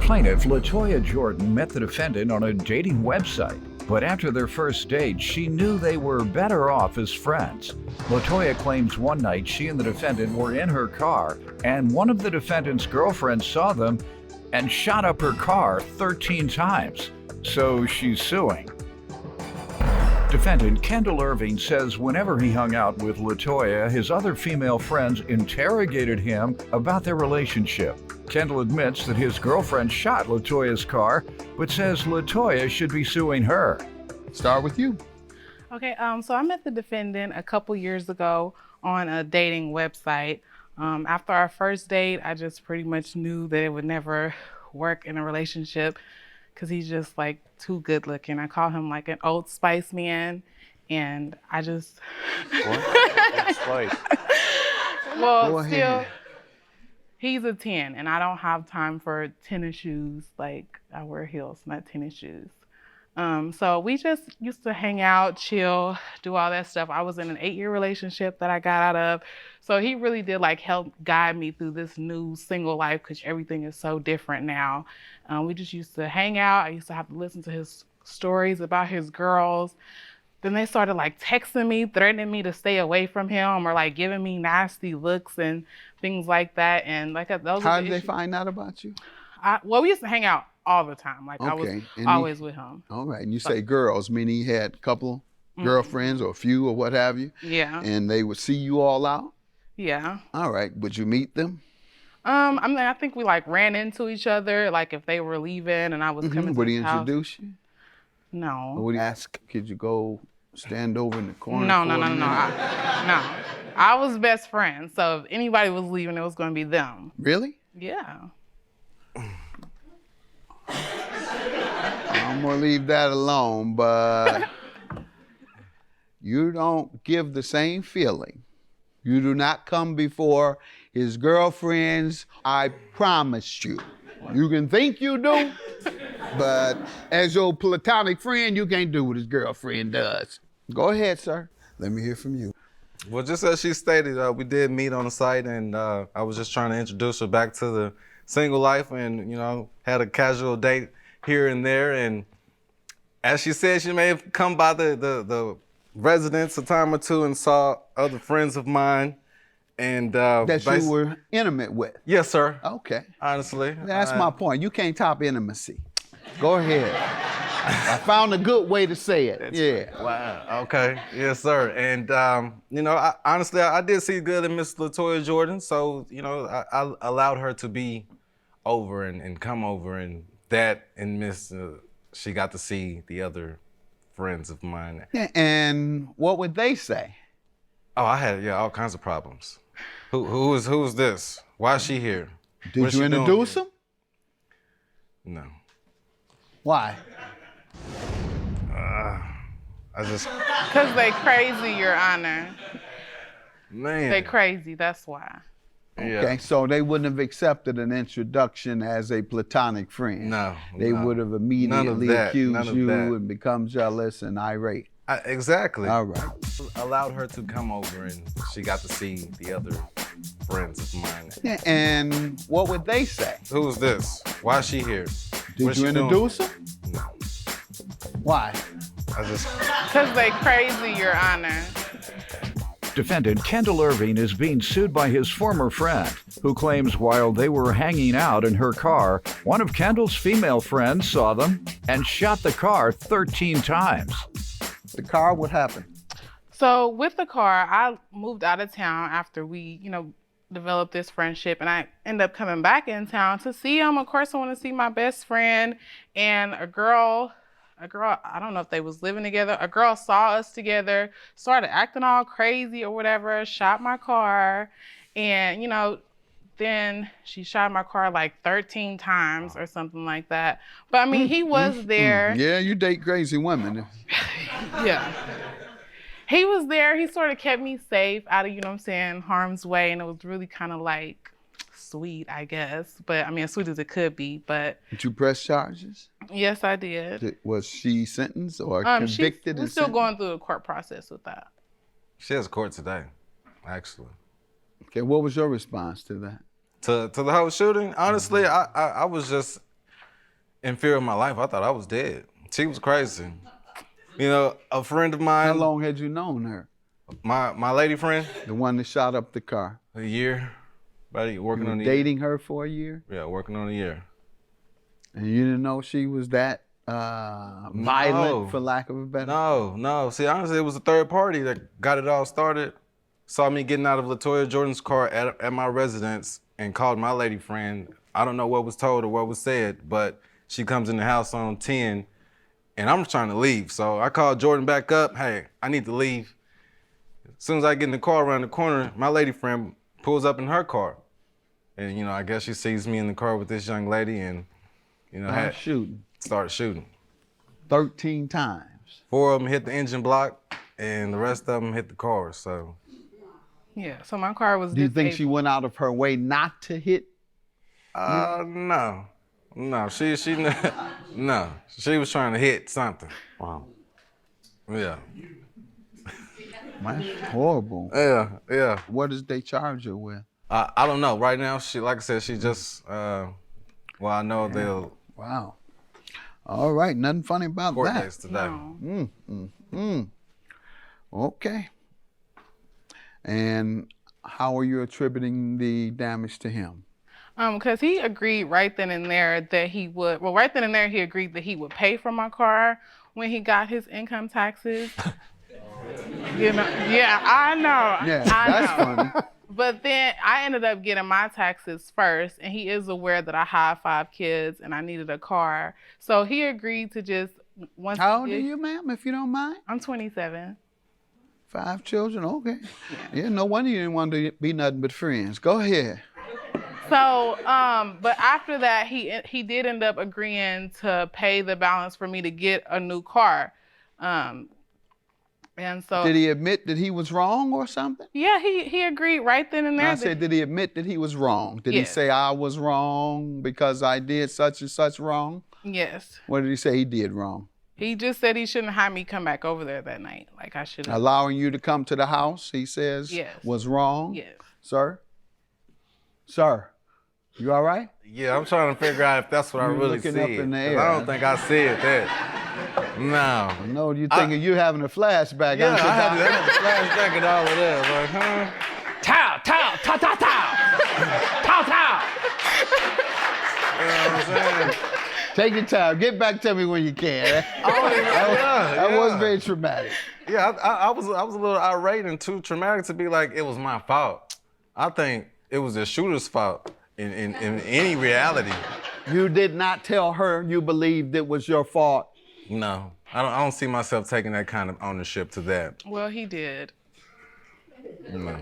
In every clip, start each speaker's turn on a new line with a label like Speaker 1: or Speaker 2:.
Speaker 1: Plaintiff LaToya Jordan met the defendant on a dating website, but after their first date, she knew they were better off as friends. LaToya claims one night she and the defendant were in her car, and one of the defendant's girlfriends saw them and shot up her car 13 times. So she's suing. Defendant Kendall Irving says whenever he hung out with LaToya, his other female friends interrogated him about their relationship. Kendall admits that his girlfriend shot LaToya's car, but says LaToya should be suing her.
Speaker 2: Start with you.
Speaker 3: Okay, so I met the defendant a couple years ago on a dating website. After our first date, I just pretty much knew that it would never work in a relationship because he's just like too good looking. I call him like an Old Spice man, and I just...
Speaker 2: What? Old Spice.
Speaker 3: Well,
Speaker 2: Go ahead.
Speaker 3: He's a 10, and I don't have time for tennis shoes. Like, I wear heels, not tennis shoes. So we just used to hang out, chill, do all that stuff. I was in an 8-year relationship that I got out of. So he really did like help guide me through this new single life because everything is so different now. We just used to hang out. I used to have to listen to his stories about his girls. Then they started like texting me, threatening me to stay away from him or like giving me nasty looks and things like that. And like those.
Speaker 2: How did they find out about you?
Speaker 3: Well, we used to hang out all the time. Like I was always with him.
Speaker 2: All right, and you say girls, meaning he had a couple girlfriends or a few or what have you?
Speaker 3: Yeah.
Speaker 2: And they would see you all out?
Speaker 3: Yeah.
Speaker 2: All right, would you meet them?
Speaker 3: I mean, I think we like ran into each other, like if they were leaving and I was coming to
Speaker 2: Would he
Speaker 3: his house.
Speaker 2: introduce you?
Speaker 3: No.
Speaker 2: Or would he ask, could you go stand over in the corner?
Speaker 3: No.
Speaker 2: for a minute?
Speaker 3: No. I was best friend, so if anybody was leaving, it was going to be them.
Speaker 2: Really?
Speaker 3: Yeah.
Speaker 2: I'm gonna leave that alone, but you don't give the same feeling. You do not come before his girlfriends, I promise you. You can think you do, but as your platonic friend, you can't do what his girlfriend does. Go ahead, sir. Let me hear from you.
Speaker 4: Well, just as she stated, we did meet on the site, and I was just trying to introduce her back to the single life, and had a casual date here and there. And as she said, she may have come by the residence a time or two and saw other friends of mine, and
Speaker 2: That you were intimate with.
Speaker 4: Yes, sir.
Speaker 2: Okay.
Speaker 4: Honestly,
Speaker 2: That's my point. You can't top intimacy. Go ahead. I found a good way to say it. Yeah.
Speaker 4: Wow. Okay. Yes, sir. And honestly, I did see good in Miss LaToya Jordan, so I allowed her to be over and come over, and that and Miss she got to see the other friends of mine.
Speaker 2: Yeah, and what would they say?
Speaker 4: Oh, I had all kinds of problems. Who is this? Why is she here?
Speaker 2: Did
Speaker 4: What's
Speaker 2: you
Speaker 4: she doing
Speaker 2: introduce
Speaker 4: here?
Speaker 2: them?
Speaker 4: No.
Speaker 2: Why?
Speaker 4: I just
Speaker 3: Because they crazy, Your Honor.
Speaker 4: man.
Speaker 3: They crazy, that's why.
Speaker 4: Yeah.
Speaker 2: Okay, so they wouldn't have accepted an introduction as a platonic friend.
Speaker 4: No.
Speaker 2: They
Speaker 4: no.
Speaker 2: would have
Speaker 4: None of
Speaker 2: immediately
Speaker 4: that,
Speaker 2: accused
Speaker 4: none of
Speaker 2: you
Speaker 4: that.
Speaker 2: and become jealous and irate.
Speaker 4: Exactly.
Speaker 2: All right.
Speaker 4: Allowed her to come over, and she got to see the other friends of mine.
Speaker 2: Yeah, and what would they say?
Speaker 4: Who's this? Why is she here?
Speaker 2: Did
Speaker 4: What's
Speaker 2: you
Speaker 4: she doing?
Speaker 2: introduce them?
Speaker 4: No.
Speaker 2: Why?
Speaker 4: I just
Speaker 3: Because they crazy, Your Honor.
Speaker 1: Defendant Kendall Irving is being sued by his former friend, who claims while they were hanging out in her car, one of Kendall's female friends saw them and shot the car 13 times.
Speaker 2: The car, what happened?
Speaker 3: So with the car, I moved out of town after we, developed this friendship, and I ended up coming back in town to see him. Of course, I want to see my best friend, and a girl, I don't know if they was living together. A girl saw us together, started acting all crazy or whatever, shot my car, and then she shot my car like 13 times or something like that. But I mean, he was there.
Speaker 2: Yeah, you date crazy women.
Speaker 3: Yeah. He was there. He sort of kept me safe out of, harm's way. And it was really kind of like sweet, I guess. But I mean, as sweet as it could be. But
Speaker 2: Did you press charges?
Speaker 3: yes, I did.
Speaker 2: Was she sentenced or convicted?
Speaker 3: We're still going through the court process with that.
Speaker 4: she has court today, actually.
Speaker 2: Okay, what was your response to that?
Speaker 4: To the whole shooting, honestly, I was just in fear of my life. I thought I was dead. She was crazy. You know, a friend of mine.
Speaker 2: How long had you known her?
Speaker 4: My lady friend.
Speaker 2: The one that shot up the car.
Speaker 4: A year. Buddy, working on a
Speaker 2: dating her for a year?
Speaker 4: Yeah, working on a year.
Speaker 2: And you didn't know she was that violent, for lack of a better?
Speaker 4: No. See, honestly, it was a third party that got it all started. Saw me getting out of LaToya Jordan's car at my residence and called my lady friend. I don't know what was told or what was said, but she comes in the house on 10, and I'm trying to leave. So I called Jordan back up. Hey, I need to leave. As soon as I get in the car around the corner, my lady friend pulls up in her car. And, you know, I guess she sees me in the car with this young lady and, you know, started shooting.
Speaker 2: 13 times.
Speaker 4: 4 of them hit the engine block and the rest of them hit the car, so.
Speaker 3: Yeah, so my car was
Speaker 2: Do you think she went out of her way not to hit?
Speaker 4: No. She was trying to hit something.
Speaker 2: Wow.
Speaker 4: Yeah.
Speaker 2: That's horrible.
Speaker 4: Yeah.
Speaker 2: What does they charge her with?
Speaker 4: I don't know. Right now, she, like I said, she just, I know they'll.
Speaker 2: Wow. All right, nothing funny about
Speaker 4: court
Speaker 2: that.
Speaker 4: case today.
Speaker 3: No.
Speaker 2: Okay. And how are you attributing the damage to him?
Speaker 3: Because he agreed right then and there that he would, right then and there he agreed that he would pay for my car when he got his income taxes. You know, yeah, I know.
Speaker 2: Yeah,
Speaker 3: that's
Speaker 2: funny.
Speaker 3: But then I ended up getting my taxes first, and he is aware that I have 5 kids and I needed a car. So he agreed to just once.
Speaker 2: How old are you, ma'am, if you don't mind?
Speaker 3: I'm 27.
Speaker 2: 5 children, okay. Yeah, no wonder you didn't want to be nothing but friends. Go ahead.
Speaker 3: So, but after that, he did end up agreeing to pay the balance for me to get a new car. And so.
Speaker 2: Did he admit that he was wrong or something?
Speaker 3: Yeah, he agreed right then and there.
Speaker 2: I said, did he admit that he was wrong? Did he say, I was wrong because I did such and such wrong?
Speaker 3: Yes.
Speaker 2: What did he say he did wrong?
Speaker 3: He just said he shouldn't have me come back over there that night. Like I should have.
Speaker 2: Allowing you to come to the house, he says, was wrong?
Speaker 3: Yes.
Speaker 2: Sir? Sir, you all right?
Speaker 4: Yeah, I'm trying to figure out if that's what I really see.
Speaker 2: Up in the air.
Speaker 4: I don't think I see it there. No.
Speaker 2: No, you thinking you having a flashback.
Speaker 4: Yeah, I had a flashback and all of that. Like, huh?
Speaker 5: Towel.
Speaker 4: You know what I'm saying?
Speaker 2: Take your time. Get back to me when you can. That was very traumatic.
Speaker 4: Yeah, I was a little irate and too traumatic to be like, it was my fault. I think it was the shooter's fault in any reality.
Speaker 2: You did not tell her you believed it was your fault?
Speaker 4: No, I don't see myself taking that kind of ownership to that.
Speaker 3: Well, he did.
Speaker 4: No.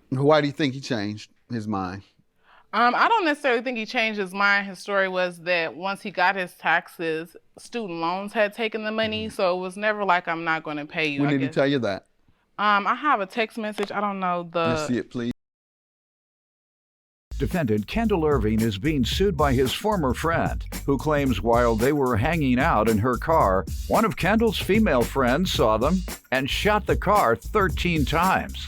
Speaker 2: Why do you think he changed his mind?
Speaker 3: I don't necessarily think he changed his mind. His story was that once he got his taxes, student loans had taken the money, so it was never like, I'm not going to pay you.
Speaker 2: When did he tell you that?
Speaker 3: I have a text message. I don't know the...
Speaker 2: Let's see it, please.
Speaker 1: Defendant Kendall Irving is being sued by his former friend, who claims while they were hanging out in her car, one of Kendall's female friends saw them and shot the car 13 times.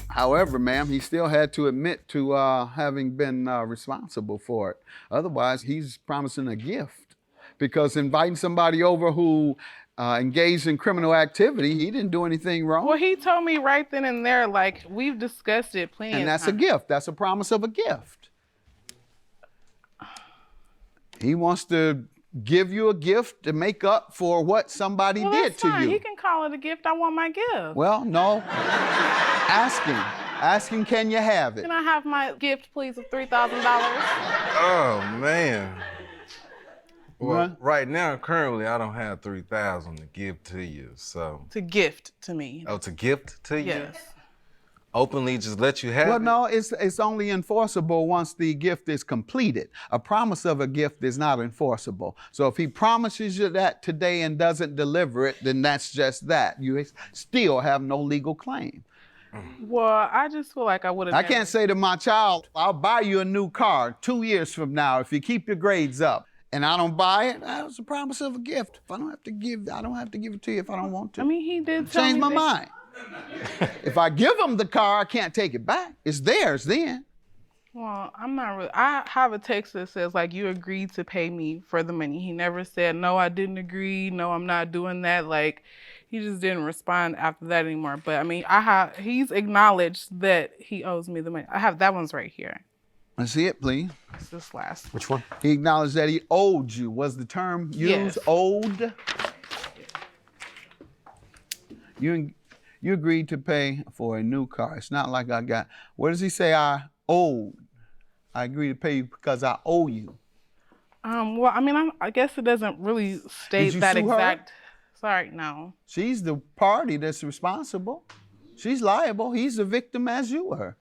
Speaker 2: However, ma'am, he still had to admit to having been responsible for it. Otherwise, he's promising a gift. Because inviting somebody over who engaged in criminal activity, he didn't do anything wrong.
Speaker 3: Well, he told me right then and there, like, we've discussed it plenty of times.
Speaker 2: And that's a gift. That's a promise of a gift. He wants to give you a gift to make up for what somebody did to you.
Speaker 3: He can call it a gift. I want my gift.
Speaker 2: Well, no. Asking, can you have it?
Speaker 3: Can I have my gift, please, of $3,000?
Speaker 4: Oh, man. Well,
Speaker 2: What?
Speaker 4: right now, currently, I don't have $3,000 to give to you, so.
Speaker 3: To gift to me.
Speaker 4: Oh, to gift to you?
Speaker 3: Yes.
Speaker 4: Openly just let you have
Speaker 2: Well,
Speaker 4: it?
Speaker 2: no, it's only enforceable once the gift is completed. A promise of a gift is not enforceable. So if he promises you that today and doesn't deliver it, then that's just that. You still have no legal claim.
Speaker 3: Well, I just feel like I would have.
Speaker 2: I can't say to my child, I'll buy you a new car 2 years from now if you keep your grades up. And I don't buy it, that's a promise of a gift. If I don't have to give it to you if I don't want to.
Speaker 3: I mean, he did tell
Speaker 2: Change
Speaker 3: me
Speaker 2: my
Speaker 3: that-
Speaker 2: mind. If I give him the car, I can't take it back. It's theirs then.
Speaker 3: Well, I'm not really. I have a text that says, like, you agreed to pay me for the money. He never said, no, I didn't agree. No, I'm not doing that. Like, he just didn't respond after that anymore. But I mean, he's acknowledged that he owes me the money. I have that one's right here.
Speaker 2: Let's see it, please.
Speaker 3: It's this last.
Speaker 5: Which one?
Speaker 2: He acknowledged that he owed you. Was the term used?
Speaker 3: Yes.
Speaker 2: Owed? You agreed to pay for a new car. It's not like I got. What does he say? I owed. I agreed to pay you because I owe you.
Speaker 3: Well, I mean, I guess it doesn't really state
Speaker 2: you
Speaker 3: that
Speaker 2: sue her?
Speaker 3: exact. Sorry, no.
Speaker 2: She's the party that's responsible. She's liable. He's the victim as you were.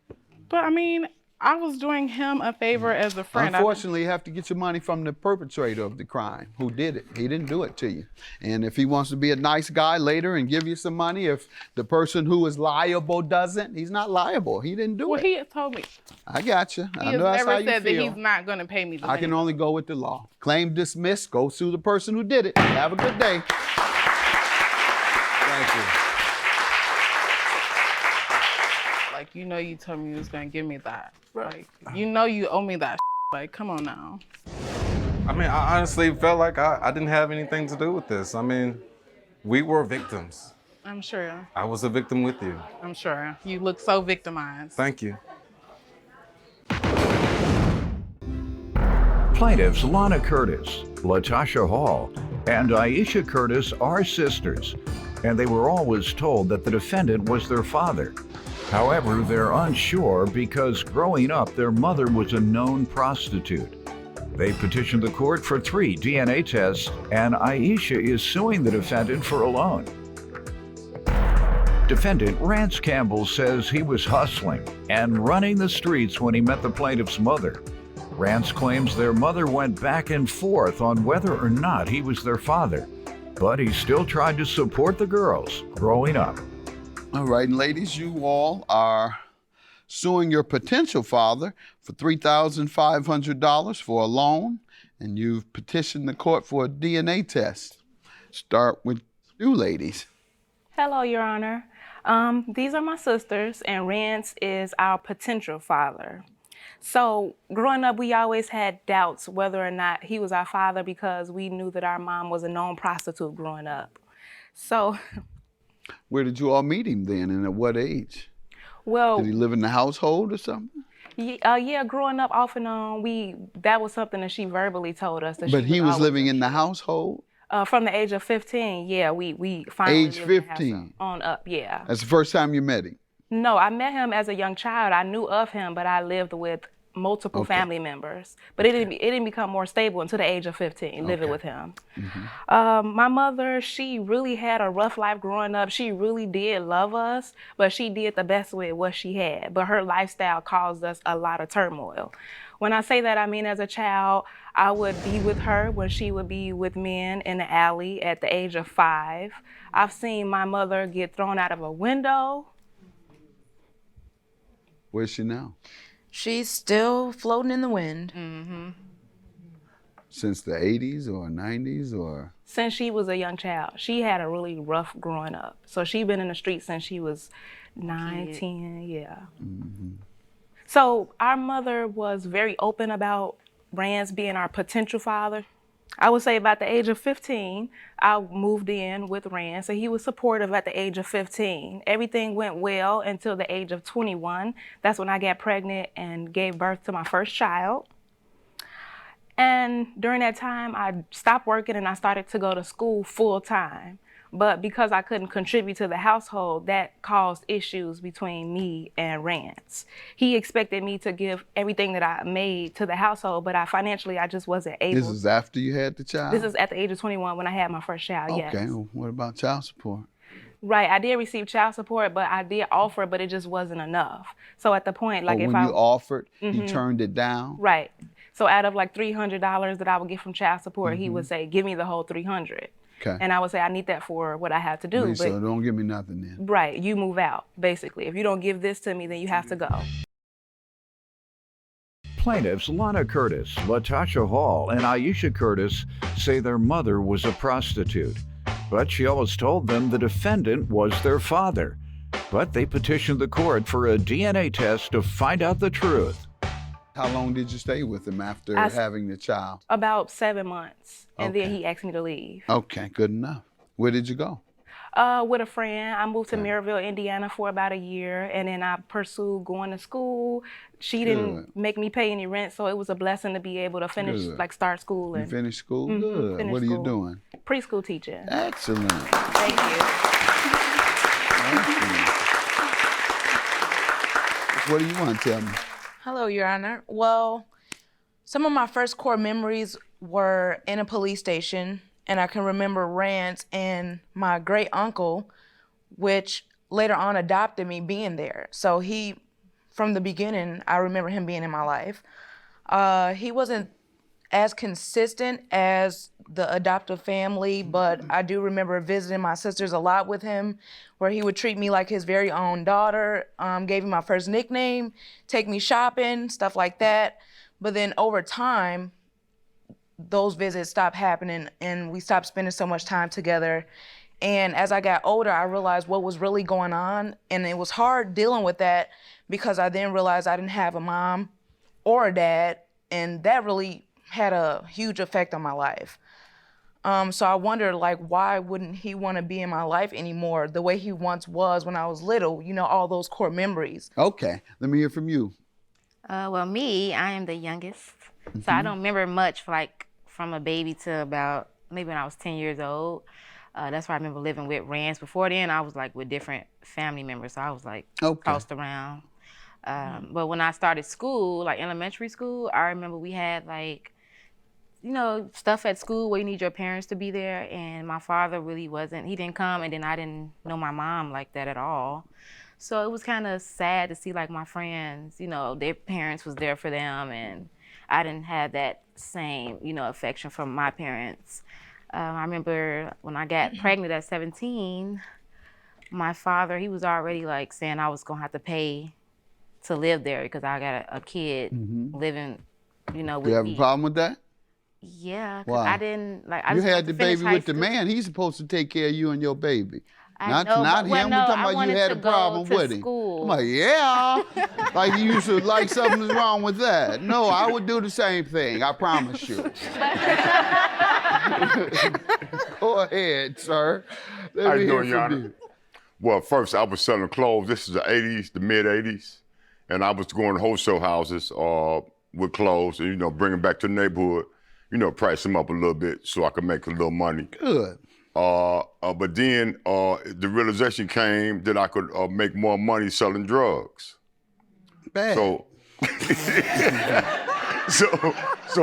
Speaker 3: But I mean, I was doing him a favor as a friend.
Speaker 2: Unfortunately, you have to get your money from the perpetrator of the crime who did it. He didn't do it to you. And if he wants to be a nice guy later and give you some money, if the person who is liable doesn't, he's not liable. He didn't do
Speaker 3: Well,
Speaker 2: it.
Speaker 3: he had told me.
Speaker 2: I got you.
Speaker 3: He
Speaker 2: I
Speaker 3: has
Speaker 2: know that's how
Speaker 3: never
Speaker 2: you
Speaker 3: said that
Speaker 2: feel.
Speaker 3: he's not going to pay me the
Speaker 2: I
Speaker 3: money.
Speaker 2: can only go with the law. Claim dismissed. Go sue the person who did it. Have a good day. Thank you.
Speaker 3: Like, you know, you told me you was going to give me that. Like, you know you owe me that. Like, come on now.
Speaker 4: I mean, I honestly felt like I didn't have anything to do with this. I mean, we were victims.
Speaker 3: I'm sure.
Speaker 4: I was a victim with you.
Speaker 3: I'm sure. You look so victimized.
Speaker 4: Thank you.
Speaker 1: Plaintiffs Lana Curtis, Latasha Hall, and Aisha Curtis are sisters, and they were always told that the defendant was their father. However, they're unsure because growing up, their mother was a known prostitute. They petitioned the court for 3 DNA tests, and Aisha is suing the defendant for a loan. Defendant Rance Campbell says he was hustling and running the streets when he met the plaintiff's mother. Rance claims their mother went back and forth on whether or not he was their father, but he still tried to support the girls growing up.
Speaker 2: All right, and ladies, you all are suing your potential father for $3,500 for a loan, and you've petitioned the court for a DNA test. Start with you ladies.
Speaker 6: Hello, Your Honor. These are my sisters, and Rance is our potential father. So growing up, we always had doubts whether or not he was our father because we knew that our mom was a known prostitute growing up. So.
Speaker 2: Where did you all meet him then, and at what age?
Speaker 6: Well.
Speaker 2: Did he live in the household or something?
Speaker 6: Yeah, growing up off and on, that was something that she verbally told us.
Speaker 2: But he was living in the household?
Speaker 6: From the age of 15, yeah, we finally
Speaker 2: Age
Speaker 6: lived in the
Speaker 2: 15?
Speaker 6: house on up, yeah.
Speaker 2: That's the first time you met him?
Speaker 6: No, I met him as a young child. I knew of him, but I lived with multiple family members. But it didn't become more stable until the age of 15, living with him. My mother, she really had a rough life growing up. She really did love us, but she did the best with what she had. But her lifestyle caused us a lot of turmoil. When I say that, I mean as a child, I would be with her when she would be with men in the alley at the age of 5. I've seen my mother get thrown out of a window.
Speaker 2: Where's she now?
Speaker 7: She's still floating in the wind.
Speaker 2: Since the 80s or 90s or?
Speaker 6: Since she was a young child. She had a really rough growing up. So she's been in the streets since she was 9, 10, yeah. So our mother was very open about Rance being our potential father. I would say about the age of 15, I moved in with Rance, and he was supportive at the age of 15. Everything went well until the age of 21. That's when I got pregnant and gave birth to my first child. And during that time, I stopped working and I started to go to school full time. But because I couldn't contribute to the household, that caused issues between me and Rance. He expected me to give everything that I made to the household, but financially, I just wasn't able.
Speaker 2: This is after you had the child?
Speaker 6: This is at the age of 21 when I had my first child, yes.
Speaker 2: Okay, well, what about child support?
Speaker 6: Right, I did receive child support, but I did offer, but it just wasn't enough. So at the point, like
Speaker 2: when you offered, he turned it down?
Speaker 6: Right. So out of like $300 that I would get from child support, he would say, give me the whole $300.
Speaker 2: Okay.
Speaker 6: And I would say, I need that for what I have to do.
Speaker 2: So don't give me nothing then.
Speaker 6: Right, you move out, basically. If you don't give this to me, then you have to go.
Speaker 1: Plaintiffs Lana Curtis, Latasha Hall, and Aisha Curtis say their mother was a prostitute, but she always told them the defendant was their father. But they petitioned the court for a DNA test to find out the truth.
Speaker 2: How long did you stay with him after having the child?
Speaker 6: About 7 months, and then
Speaker 2: Okay.
Speaker 6: he asked me to leave.
Speaker 2: Okay, good enough. Where did you go?
Speaker 6: With a friend. I moved to Maryville, Indiana for about a year, and then I pursued going to school. She didn't make me pay any rent, so it was a blessing to be able to finish,
Speaker 2: Good.
Speaker 6: start school.
Speaker 2: You
Speaker 6: And
Speaker 2: finished school? Good.
Speaker 6: finished
Speaker 2: What are you
Speaker 6: school.
Speaker 2: doing?
Speaker 6: Preschool teaching.
Speaker 2: Excellent.
Speaker 6: Thank you.
Speaker 2: Excellent. What do you want to tell me?
Speaker 7: Hello, Your Honor. Well, some of my first core memories were in a police station, and I can remember rants and my great uncle, which later on adopted me, being there. So he, from the beginning, I remember him being in my life. He wasn't as consistent as the adoptive family, but I do remember visiting my sisters a lot with him, where he would treat me like his very own daughter, gave me my first nickname, take me shopping, stuff like that. But then over time, those visits stopped happening and we stopped spending so much time together. And as I got older, I realized what was really going on. And it was hard dealing with that because I then realized I didn't have a mom or a dad. And that really had a huge effect on my life. So I wondered, why wouldn't he want to be in my life anymore the way he once was when I was little, all those core memories.
Speaker 2: Okay, let me hear from you.
Speaker 5: Well, me, I am the youngest. So I don't remember much from a baby to about maybe when I was 10 years old. That's why I remember living with Rance. Before then, I was with different family members. So I was tossed around. But when I started school, elementary school, I remember we had stuff at school where you need your parents to be there. And my father really wasn't, he didn't come, and then I didn't know my mom like that at all. So it was kind of sad to see my friends, their parents was there for them, and I didn't have that same, affection from my parents. I remember when I got pregnant at 17, my father, he was already saying I was gonna have to pay to live there because I got a kid living, with me.
Speaker 2: Do you have a problem with that?
Speaker 5: Yeah, 'cause
Speaker 2: Why?
Speaker 5: I didn't
Speaker 2: You
Speaker 5: just
Speaker 2: had the
Speaker 5: to finish
Speaker 2: baby
Speaker 5: high
Speaker 2: with the
Speaker 5: school.
Speaker 2: man. He's supposed to take care of you and your baby.
Speaker 5: I know,
Speaker 2: Not
Speaker 5: but-
Speaker 2: him.
Speaker 5: well, no,
Speaker 2: We're talking
Speaker 5: I
Speaker 2: about you
Speaker 5: wanted
Speaker 2: had
Speaker 5: to
Speaker 2: a
Speaker 5: go
Speaker 2: problem
Speaker 5: to
Speaker 2: with him.
Speaker 5: school.
Speaker 2: I'm like, yeah. You used to something's wrong with that. No, I would do the same thing. I promise you. Go ahead, sir. Let
Speaker 8: How
Speaker 2: me
Speaker 8: you
Speaker 2: hear
Speaker 8: doing, Your
Speaker 2: from
Speaker 8: Honor?
Speaker 2: you.
Speaker 8: Well, first I was selling clothes. This is the 80s, the mid 80s. And I was going to wholesale houses with clothes and, bring them back to the neighborhood, price them up a little bit so I could make a little money.
Speaker 2: Good.
Speaker 8: But then the realization came that I could make more money selling drugs.
Speaker 2: Bad.
Speaker 8: So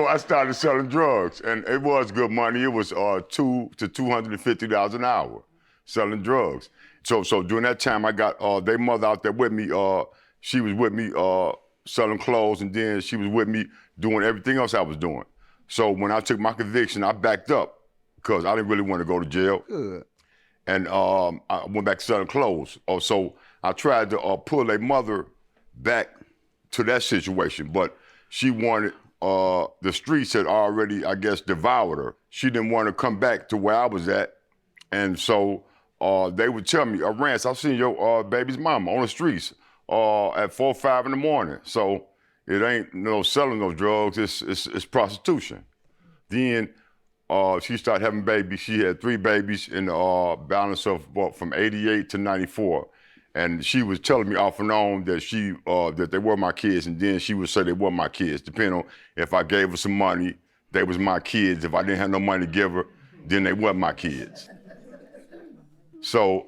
Speaker 8: I started selling drugs, and it was good money. It was $200 to $250 an hour selling drugs. So during that time, I got their mother out there with me. She was with me selling clothes, and then she was with me doing everything else I was doing. So when I took my conviction, I backed up because I didn't really want to go to jail.
Speaker 2: Good.
Speaker 8: And I went back to selling clothes. So I tried to pull their mother back to that situation, but she wanted, the streets had already, I guess, devoured her. She didn't want to come back to where I was at. And so they would tell me, Rance, I've seen your baby's mama on the streets at 4 or 5 in the morning. So it ain't selling those drugs, it's prostitution. Then she started having babies. She had 3 babies in the balance of from 88 to 94. And she was telling me off and on that that they were my kids, and then she would say they weren't my kids, depending on if I gave her some money, they was my kids. If I didn't have no money to give her, then they weren't my kids. So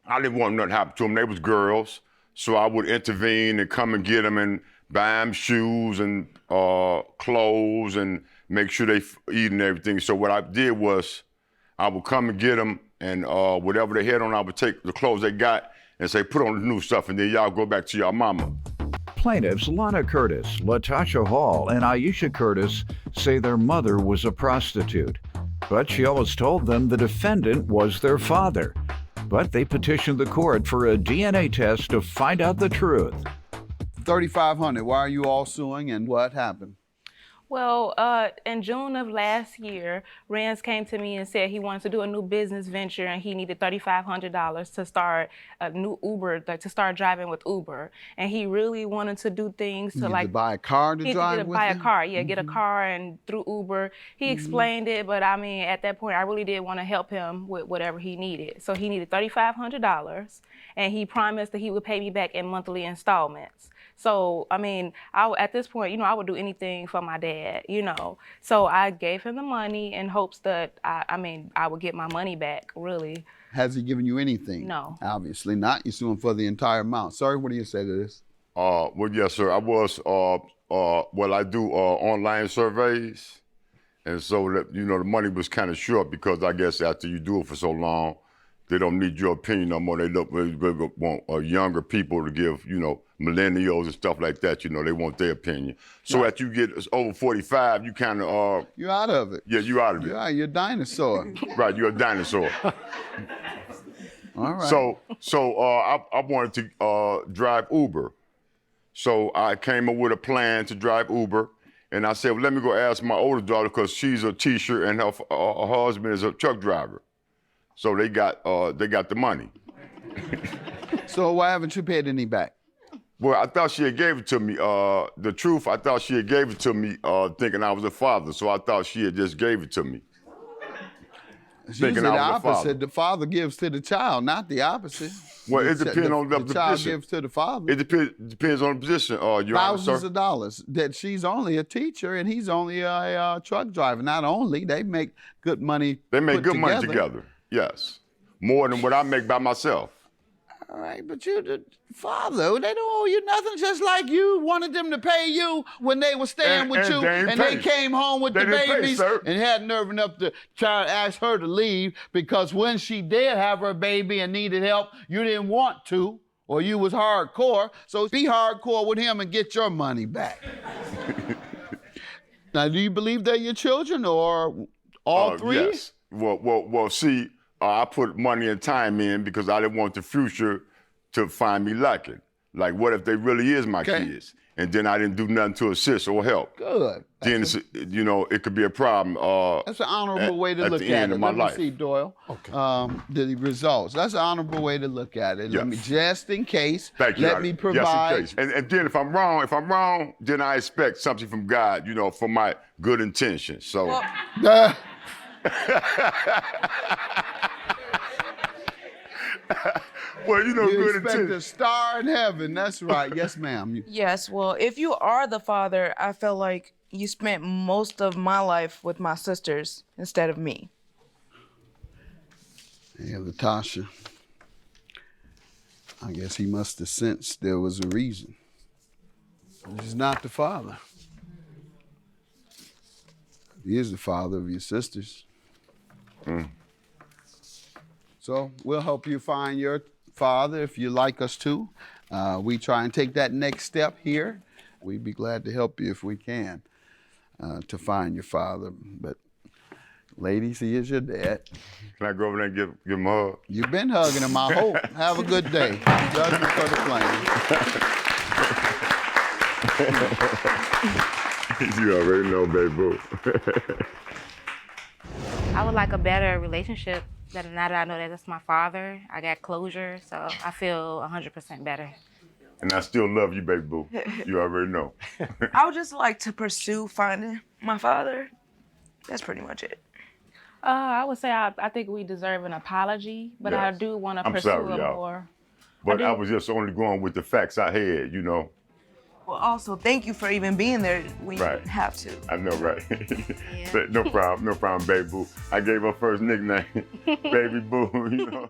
Speaker 8: I didn't want nothing to happen to them. They was girls, so I would intervene and come and get them and buy them shoes and clothes and make sure they eat and everything. So what I did was I would come and get them, and whatever they had on, I would take the clothes they got and say, put on the new stuff, and then y'all go back to your mama.
Speaker 1: Plaintiffs Lana Curtis, Latasha Hall, and Aisha Curtis say their mother was a prostitute. But she always told them the defendant was their father. But they petitioned the court for a DNA test to find out the truth.
Speaker 2: 3,500. Why are you all suing, and what happened?
Speaker 6: Well, in June of last year, Rance came to me and said he wanted to do a new business venture and he needed $3,500 to start a new Uber, like to start driving with Uber. And he really wanted to do things to
Speaker 2: To buy a car to
Speaker 6: he
Speaker 2: drive
Speaker 6: needed to
Speaker 2: with
Speaker 6: buy a
Speaker 2: him?
Speaker 6: car, yeah, get a car and through Uber. He explained it, but I mean, at that point, I really did want to help him with whatever he needed. So he needed $3,500 and he promised that he would pay me back in monthly installments. So, I mean, at this point, you know, I would do anything for my dad, you know. So I gave him the money in hopes that, I would get my money back, really.
Speaker 2: Has he given you anything?
Speaker 6: No.
Speaker 2: Obviously not. You're suing for the entire amount. Sir, what do you say to this?
Speaker 8: Well, yes, sir. I was, I do online surveys. And so, that, you know, the money was kind of short because I guess after you do it for so long, they don't need your opinion no more. They want younger people to give, you know, millennials and stuff like that, you know, they want their opinion. So after you get over 45, you kind of...
Speaker 2: you're out of it.
Speaker 8: Yeah, you're out of it.
Speaker 2: You're a dinosaur.
Speaker 8: Right, you're a dinosaur.
Speaker 2: All right.
Speaker 8: So I wanted to drive Uber. So I came up with a plan to drive Uber. And I said, well, let me go ask my older daughter because she's a teacher and her husband is a truck driver. So they got the money.
Speaker 2: So why haven't you paid any back?
Speaker 8: Well, I thought she had gave it to me. The truth, I thought she had gave it to me thinking I was a father. So I thought she had just gave it to me.
Speaker 2: It's usually the opposite. The father gives to the child, not the opposite.
Speaker 8: Well, it depends on the
Speaker 2: child
Speaker 8: position.
Speaker 2: gives to the father.
Speaker 8: It depends on the position, Your Honor,
Speaker 2: Thousands
Speaker 8: sir.
Speaker 2: of dollars. That she's only a teacher and he's only a truck driver. Not only, they make good money.
Speaker 8: They make good money together. Yes, more than what I make by myself.
Speaker 2: All right, but you're the father. They don't owe you nothing, just like you wanted them to pay you when they were staying with you and they came home with the babies and had nerve enough to try to ask her to leave because when she did have her baby and needed help, you didn't want to or you was hardcore. So be hardcore with him and get your money back. Now, do you believe they're your children or all three?
Speaker 8: Yes. Well, see, I put money and time in because I didn't want the future to find me lacking. Like, what if they really is my kids? And then I didn't do nothing to assist or help.
Speaker 2: Good.
Speaker 8: Then, you know, it could be a problem.
Speaker 2: That's an honorable way to look
Speaker 8: the
Speaker 2: at
Speaker 8: end
Speaker 2: it.
Speaker 8: of my
Speaker 2: Let me
Speaker 8: life.
Speaker 2: see, Doyle. Okay. The results. That's an honorable way to look at it.
Speaker 8: Yes.
Speaker 2: Let me, just in case,
Speaker 8: Thank you,
Speaker 2: let me provide.
Speaker 8: Yes, in case. And then if I'm wrong, then I expect something from God, you know, for my good intentions. So. Well, you know,
Speaker 2: you
Speaker 8: good
Speaker 2: expect
Speaker 8: intentions.
Speaker 2: a star in heaven. That's right. Yes, ma'am.
Speaker 7: Yes, well, if you are the father, I feel like you spent most of my life with my sisters instead of me.
Speaker 2: Yeah, Latasha. I guess he must have sensed there was a reason. He's not the father. He is the father of your sisters. So we'll help you find your father if you'd like us to. We try and take that next step here. We'd be glad to help you if we can to find your father. But ladies, he is your dad.
Speaker 8: Can I go over there and give him a hug?
Speaker 2: You've been hugging him, I hope. Have a good day. Judgment for the plaintiff.
Speaker 8: You already know, baby boo.
Speaker 5: I would like a better relationship. Now that I know that that's my father, I got closure, so I feel 100% better.
Speaker 8: And I still love you, baby boo. You already know.
Speaker 7: I would just like to pursue finding my father. That's pretty much it.
Speaker 6: I would say I think we deserve an apology, but
Speaker 8: Yes.
Speaker 6: I do want to pursue
Speaker 8: sorry,
Speaker 6: it
Speaker 8: y'all.
Speaker 6: more.
Speaker 8: But I was just only going with the facts I had, you know.
Speaker 7: Well, also, thank you for even being there when you didn't have to.
Speaker 8: I know, right?
Speaker 5: Yeah.
Speaker 8: No problem, baby boo. I gave her first nickname, baby boo, you know.